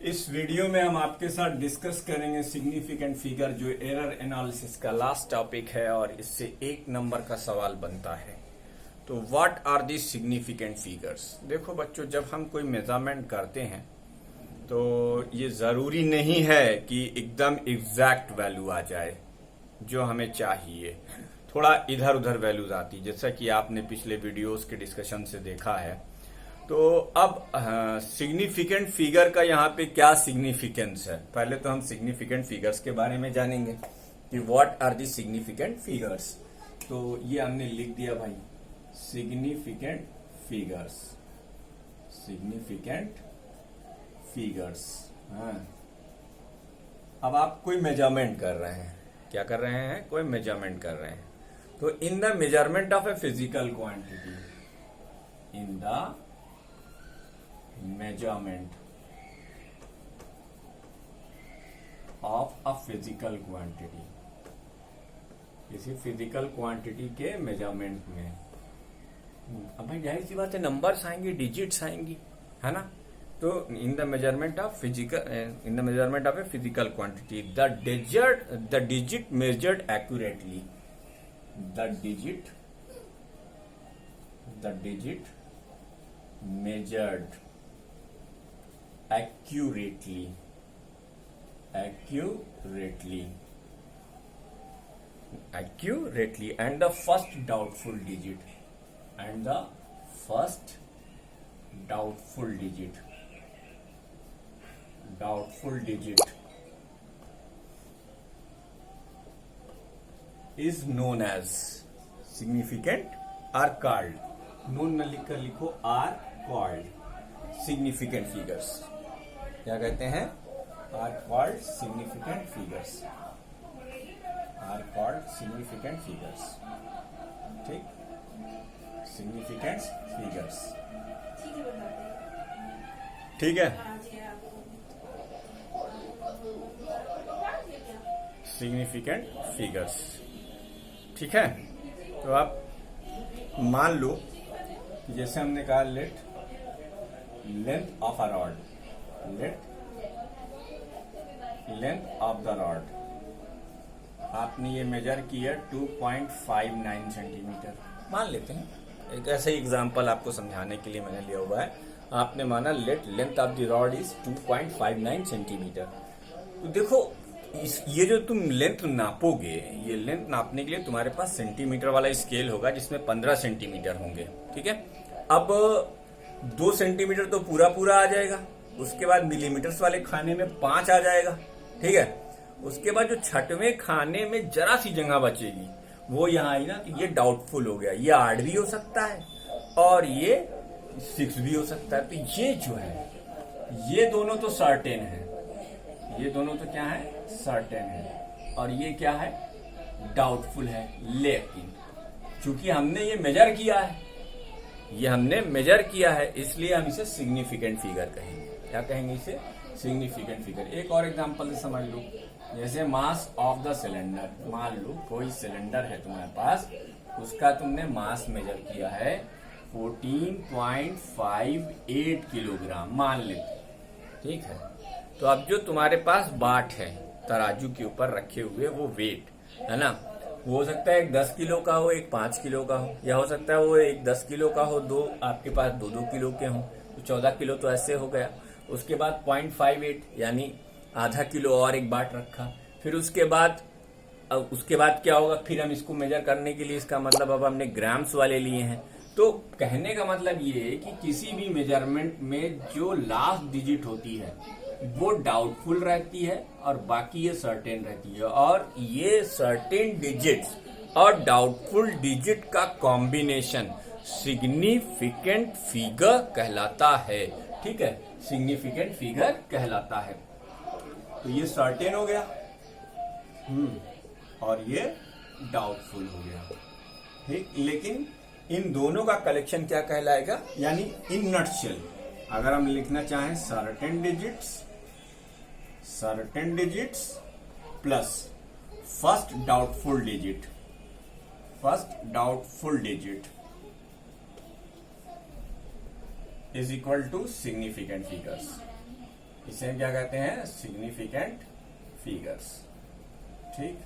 इस वीडियो में हम आपके साथ डिस्कस करेंगे सिग्निफिकेंट फिगर, जो एरर एनालिसिस का लास्ट टॉपिक है और इससे 1 नंबर का सवाल बनता है। तो what are the significant figures. देखो बच्चों, जब हम कोई मेजरमेंट करते हैं तो ये जरूरी नहीं है कि एकदम एग्जैक्ट वैल्यू आ जाए जो हमें चाहिए। थोड़ा इधर उधर वैल्यूज आती, जैसा कि आपने पिछले वीडियोस के डिस्कशन से देखा है। तो अब सिग्निफिकेंट फिगर का यहाँ पे क्या सिग्निफिकेंस है, पहले तो हम सिग्निफिकेंट फिगर्स के बारे में जानेंगे कि what are the significant figures. तो ये हमने लिख दिया भाई, सिग्निफिकेंट फिगर्स, सिग्निफिकेंट फिगर्स। हाँ, अब आप कोई मेजरमेंट कर रहे हैं, क्या कर रहे हैं, कोई मेजरमेंट कर रहे हैं। तो in the measurement of a physical quantity, in the measurement of a physical quantity, किसी फिजिकल क्वांटिटी के मेजरमेंट में अब भाई जाहिर सी बात है नंबर्स आएंगे, डिजिट्स आएंगी, है ना। तो in the measurement of physical, in the measurement of a physical quantity, the digit measured accurately, the digit measured accurately and the first doubtful digit, is known as significant or called, known में लिखकर लिखो, are called significant figures. क्या कहते हैं, are called significant figures, are called significant figures. ठीक, significant figures, ठीक है। Significant figures, ठीक है। तो आप मान लो जैसे हमने कहा, late length of a rod, length of the rod, आपने ये मेजर किया 2.59 सेंटीमीटर मान लेते हैं। एक ऐसा ही एग्जांपल आपको समझाने के लिए मैंने लिया हुआ है। आपने माना late length of the rod is 2.59 centimetre. तो देखो, ये जो तुम लेंथ नापोगे, ये लेंथ नापने के लिए तुम्हारे पास सेंटीमीटर वाला स्केल होगा जिसमें 15 सेंटीमीटर होंगे, ठीक है। अब 2 सेंटीमीटर तो पूरा आ जाएगा, उसके बाद मिलीमीटर्स वाले खाने में 5 आ जाएगा, ठीक है। उसके बाद जो छठवें खाने में जरा सी जगह बचेगी वो यहाँ आई ना, तो ये डाउटफुल हो गया। ये 8 भी हो सकता है और ये 6 भी हो सकता है। तो ये जो है, ये दोनों तो सर्टेन है, ये दोनों तो क्या है, सर्टेन है, और ये क्या है, डाउटफुल है। लेकिन चूंकि हमने ये मेजर किया है, ये हमने मेजर किया है, इसलिए हम इसे सिग्निफिकेंट फिगर कहेंगे। क्या कहेंगे इसे, सिग्निफिकेंट फिगर। एक और एग्जांपल से समझ लो, जैसे मास ऑफ द सिलेंडर। मान लो कोई सिलेंडर है तुम्हारे पास, उसका तुमने मास मेजर किया है 14.58 किलोग्राम मान लेते, ठीक है। तो अब जो तुम्हारे पास बाट है तराजू के ऊपर रखे हुए, वो वेट है ना, वो हो सकता है एक 10 किलो का हो, एक 5 किलो का हो, या हो सकता है वो एक 10 किलो का हो, दो आपके पास 2-2 किलो के हों, तो 14 किलो तो ऐसे हो गया। उसके बाद 0.58 यानी आधा किलो और एक बाट रखा। फिर उसके बाद क्या होगा, फिर हम इसको मेजर करने के लिए, इसका मतलब अब हमने ग्राम्स वाले लिए हैं। तो कहने का मतलब ये है कि किसी भी मेजरमेंट में जो लास्ट डिजिट होती है वो डाउटफुल रहती है और बाकी ये सर्टेन रहती है, और ये सर्टेन डिजिट्स और डाउटफुल डिजिट का कॉम्बिनेशन सिग्निफिकेंट फिगर कहलाता है, ठीक है। सिग्निफिकेंट फिगर कहलाता है। तो ये सर्टेन हो गया, और ये डाउटफुल हो गया, ठीक। लेकिन इन दोनों का कलेक्शन क्या कहलाएगा, यानी इन नटशेल अगर हम लिखना चाहें, certain digits plus first doubtful digit is equal to significant figures. इसे क्या कहते हैं? Significant figures. ठीक,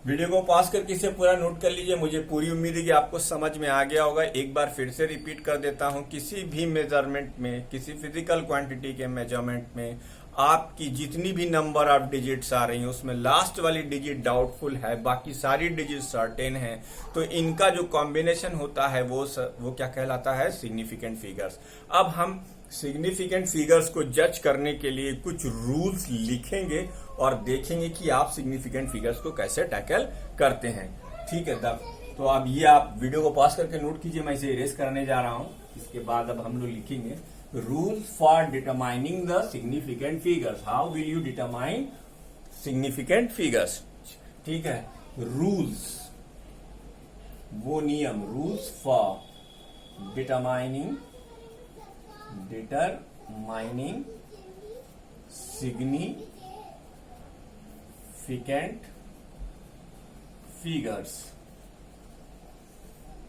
वीडियो को पॉज करके इसे पूरा नोट कर लीजिए। मुझे पूरी उम्मीद है कि आपको समझ में आ गया होगा। एक बार फिर से रिपीट कर देता हूं, किसी भी मेजरमेंट में, किसी फिजिकल क्वांटिटी के मेजरमेंट में आपकी जितनी भी नंबर ऑफ डिजिट्स आ रही हैं उसमें लास्ट वाली डिजिट डाउटफुल है, बाकी सारी डिजिट सर्टेन है, तो इनका जो कॉम्बिनेशन होता है वो क्या कहलाता है? Significant figures. अब हम सिग्निफिकेंट फिगर्स को जज करने के लिए कुछ रूल्स लिखेंगे और देखेंगे कि आप सिग्निफिकेंट फिगर्स को कैसे टैकल करते हैं। ठीक है, तब तो अब ये आप वीडियो को पॉज करके नोट कीजिए, मैं इसे इरेज करने जा रहा हूं। इसके बाद अब हम लोग लिखेंगे rules for determining the significant figures. How will you determine significant figures? ठीक है, रूल्स, वो नियम, rules for determining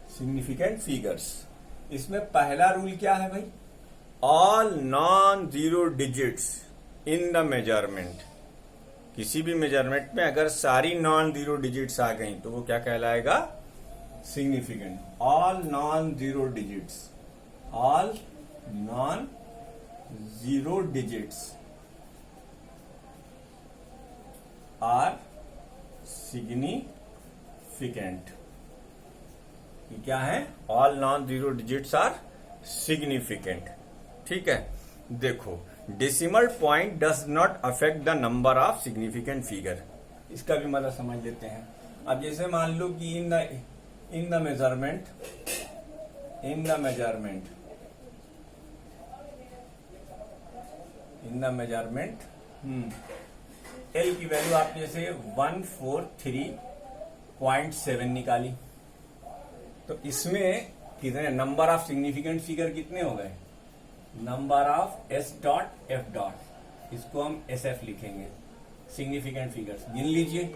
significant figures. इसमें पहला रूल क्या है भाई? All non zero digits in the measurement. किसी भी मेजरमेंट में अगर सारी नॉन जीरो डिजिट्स आ गई तो वो क्या कहलाएगा? Significant. All non zero digits, all non zero digits are significant. ये क्या है? All non zero digits are significant. ठीक है, देखो, decimal point does not affect the number of significant figure. इसका भी मतलब समझ लेते हैं। अब जैसे मान लो कि इन द मेजरमेंट एल की वैल्यू आपने जैसे 143.7 निकाली, तो इसमें कितने नंबर ऑफ सिग्निफिकेंट फिगर कितने हो गए? Number of S dot F dot, इसको हम एस एफ लिखेंगे, सिग्निफिकेंट फिगर्स। गिन लीजिए,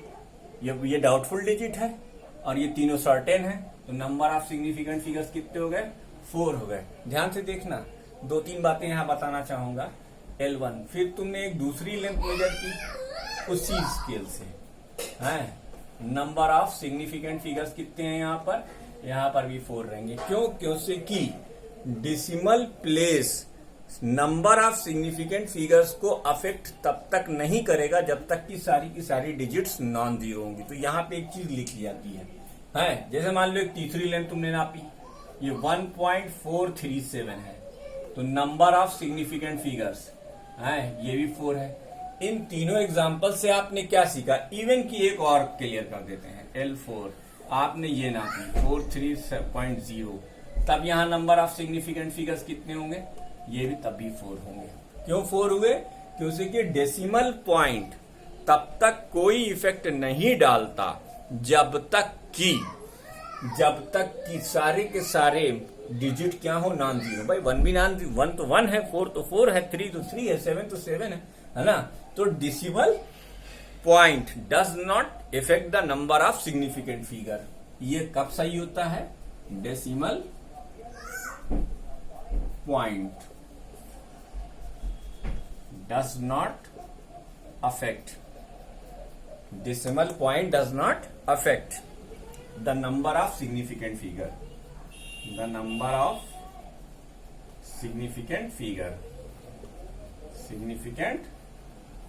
ये डाउटफुल डिजिट है और ये तीनों सर्टेन है, तो नंबर ऑफ सिग्निफिकेंट फिगर्स कितने हो गए? 4 हो गए। ध्यान से देखना, 2-3 बातें यहां बताना चाहूंगा। L1, फिर तुमने एक दूसरी लेंथ मेजर की उसी स्केल से, है, नंबर ऑफ सिग्निफिकेंट फिगर्स कितने हैं यहाँ पर? यहाँ पर भी 4 रहेंगे। क्यों? क्योंकि कि decimal place number of significant figures को अफेक्ट तब तक नहीं करेगा जब तक कि सारी की सारी डिजिट्स नॉन जीरो होंगी। तो यहाँ पे एक चीज लिखी जाती है, जैसे मान लो एक तीसरी लेंथ तुमने नापी, ये 1.437 है, तो नंबर ऑफ सिग्निफिकेंट फिगर्स ये भी 4 है। इन तीनों एग्जाम्पल से आपने क्या सीखा? इवन की एक और क्लियर कर देते हैं। L4 आपने ये नापी 43.0, तब यहां नंबर ऑफ सिग्निफिकेंट फिगर्स कितने होंगे? ये भी तब भी 4 होंगे। क्यों 4 हुए? क्योंकि डेसिमल पॉइंट तब तक कोई इफेक्ट नहीं डालता जब तक कि सारे के सारे डिजिट क्या हो? Non zero. भाई 1 भी नॉन, 1 तो 1 है, 4 तो 4 है, 3 तो 3 है, 7 तो 7 है ना? तो decimal point does not effect the number of significant figure. ये कब सही होता है? Decimal point does not affect the number of significant figure. Significant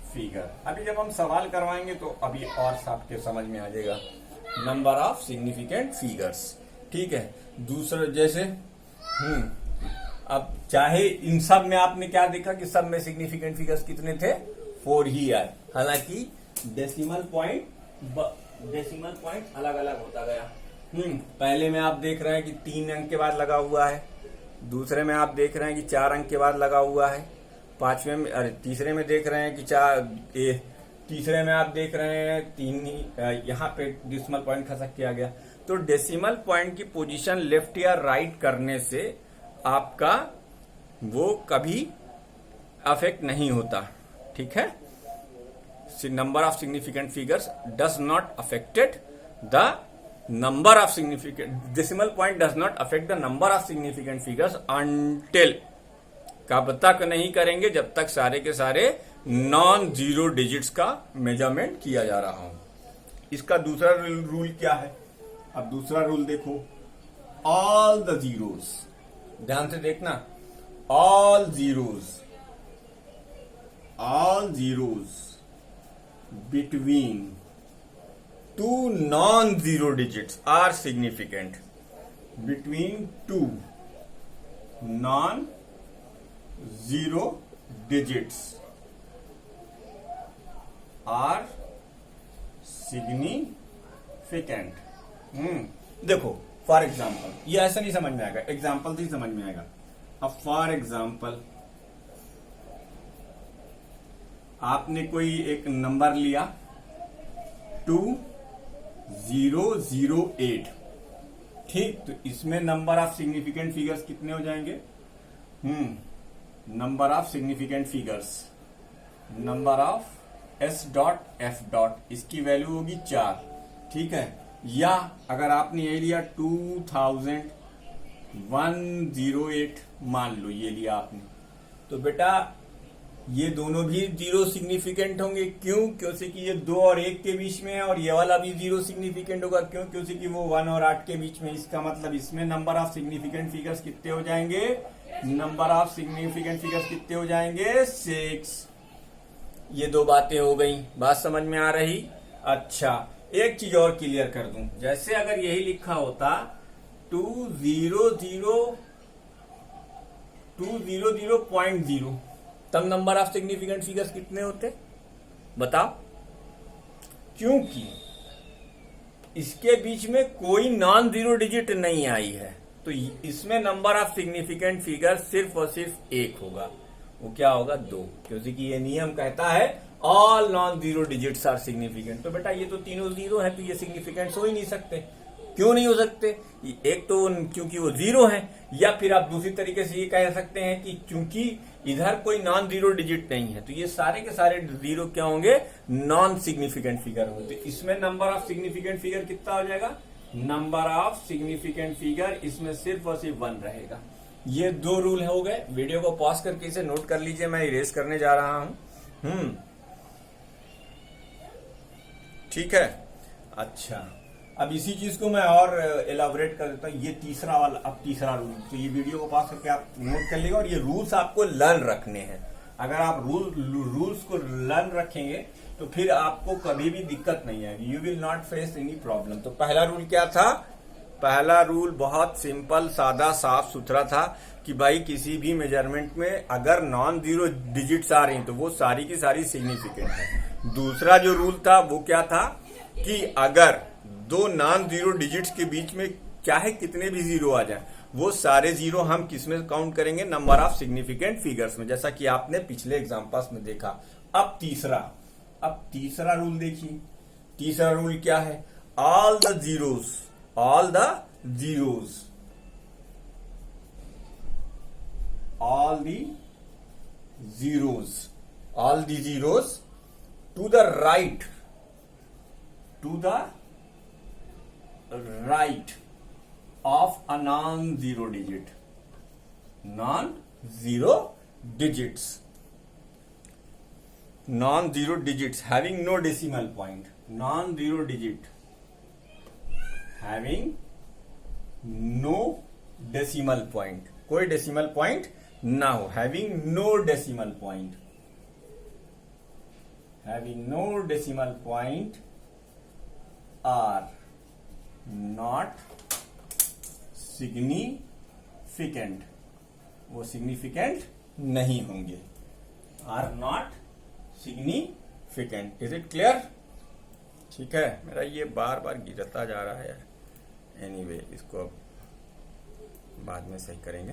figure. अभी जब हम सवाल करवाएंगे तो अभी और सबके समझ में आ जाएगा। नंबर ऑफ सिग्निफिकेंट फिगर्स, ठीक है। दूसरा जैसे अब चाहे इन सब में आपने क्या देखा कि सब में सिग्निफिकेंट फिगर्स कितने थे? 4 ही आए, हालांकि डेसिमल पॉइंट अलग अलग होता गया। पहले में आप देख रहे हैं कि 3 अंक के बाद लगा हुआ है, दूसरे में आप देख रहे हैं कि 4 अंक के बाद लगा हुआ है, तीसरे में देख रहे हैं कि तीसरे में आप देख रहे हैं 3 ही, यहाँ पे डेसिमल पॉइंट खसक किया गया। तो डेसिमल पॉइंट की पोजीशन लेफ्ट या राइट करने से आपका वो कभी अफेक्ट नहीं होता, ठीक है। Number of significant figures does not affected the number of significant decimal point does not affect the number of significant figures until कब तक नहीं करेंगे? जब तक सारे के सारे नॉन जीरो डिजिट्स का मेजरमेंट किया जा रहा हो। इसका दूसरा रूल क्या है? अब दूसरा रूल देखो, ऑल द जीरोस, ध्यान से देखना, all zeros between two non zero digits are significant. Between two non zero digits are significant. देखो फॉर एग्जाम्पल, ये ऐसा नहीं समझ में आएगा, एग्जाम्पल से ही समझ में आएगा। अब फॉर एग्जाम्पल आपने कोई एक नंबर लिया 2008, ठीक, तो इसमें नंबर ऑफ सिग्निफिकेंट फिगर्स कितने हो जाएंगे? Number of significant figures, number of S dot F dot, इसकी वैल्यू होगी 4, ठीक है। या अगर आपने ये लिया 2108 मान लो, ये लिया आपने, तो बेटा ये दोनों भी जीरो सिग्निफिकेंट होंगे। क्यों? क्योंकि कि ये 2 और 1 के बीच में है, और ये वाला भी जीरो सिग्निफिकेंट होगा। क्यों? क्योंकि कि वो 1 और 8 के बीच में। इसका मतलब इसमें नंबर ऑफ सिग्निफिकेंट फिगर्स कितने हो जाएंगे? नंबर ऑफ सिग्निफिकेंट फिगर्स कितने हो जाएंगे? 6। ये दो बातें हो गई, बात समझ में आ रही? अच्छा, एक चीज और क्लियर कर दूं, जैसे अगर यही लिखा होता 200.0, तब नंबर ऑफ सिग्निफिकेंट फिगर्स कितने होते? बताओ। क्योंकि इसके बीच में कोई नॉन जीरो डिजिट नहीं आई है, तो इसमें नंबर ऑफ सिग्निफिकेंट फिगर सिर्फ और सिर्फ 1 होगा। वो क्या होगा? 2, क्योंकि ये नियम कहता है all non zero digits are significant. तो बेटा ये तो तीनों जीरो है, तो ये सिग्निफिकेंट हो ही नहीं सकते। क्यों नहीं हो सकते? एक तो क्योंकि वो जीरो है, या फिर आप दूसरी तरीके से ये कह सकते हैं कि क्योंकि इधर कोई नॉन जीरो डिजिट नहीं है, तो ये सारे के सारे जीरो क्या होंगे? नॉन सिग्निफिकेंट फिगर होंगे। तो इसमें नंबर ऑफ सिग्निफिकेंट फिगर कितना हो जाएगा? नंबर ऑफ सिग्निफिकेंट फिगर इसमें सिर्फ और सिर्फ 1 रहेगा। ये 2 रूल हो गए। वीडियो को पॉज करके इसे नोट कर लीजिए, मैं इरेज करने जा रहा हूं। ठीक है। अच्छा, अब इसी चीज को मैं और एलाबोरेट कर देता हूं। ये तीसरा वाला, अब तीसरा रूल, तो ये वीडियो को पास करके आप नोट कर लीजिएगा। और ये रूल्स आपको लर्न रखने हैं। अगर आप रूल्स को लर्न रखेंगे तो फिर आपको कभी भी दिक्कत नहीं आएगी। You will not face any problem. तो पहला रूल क्या था? पहला रूल बहुत सिंपल, सादा, साफ सुथरा था कि भाई किसी भी मेजरमेंट में अगर नॉन जीरो डिजिट्स आ रही तो वो सारी की सारी सिग्निफिकेंट है। दूसरा जो रूल था वो क्या था कि अगर 2 नॉन जीरो डिजिट्स के बीच में चाहे कितने भी जीरो आ जाए, वो सारे जीरो हम किसमें काउंट करेंगे? नंबर ऑफ सिग्निफिकेंट फिगर्स में, जैसा कि आपने पिछले एग्जांपल्स में देखा। अब तीसरा रूल देखिए। तीसरा रूल क्या है? All the zeros to the right of a non-zero digits having no decimal point, non-zero digit having no decimal point, कोई डेसिमल पॉइंट ना हो, having no decimal point are not significant, वो significant नहीं होंगे। Are not significant. Is it clear? ठीक है। मेरा ये बार बार गिरता जा रहा है यार। एनीवे, इसको अब बाद में सही करेंगे।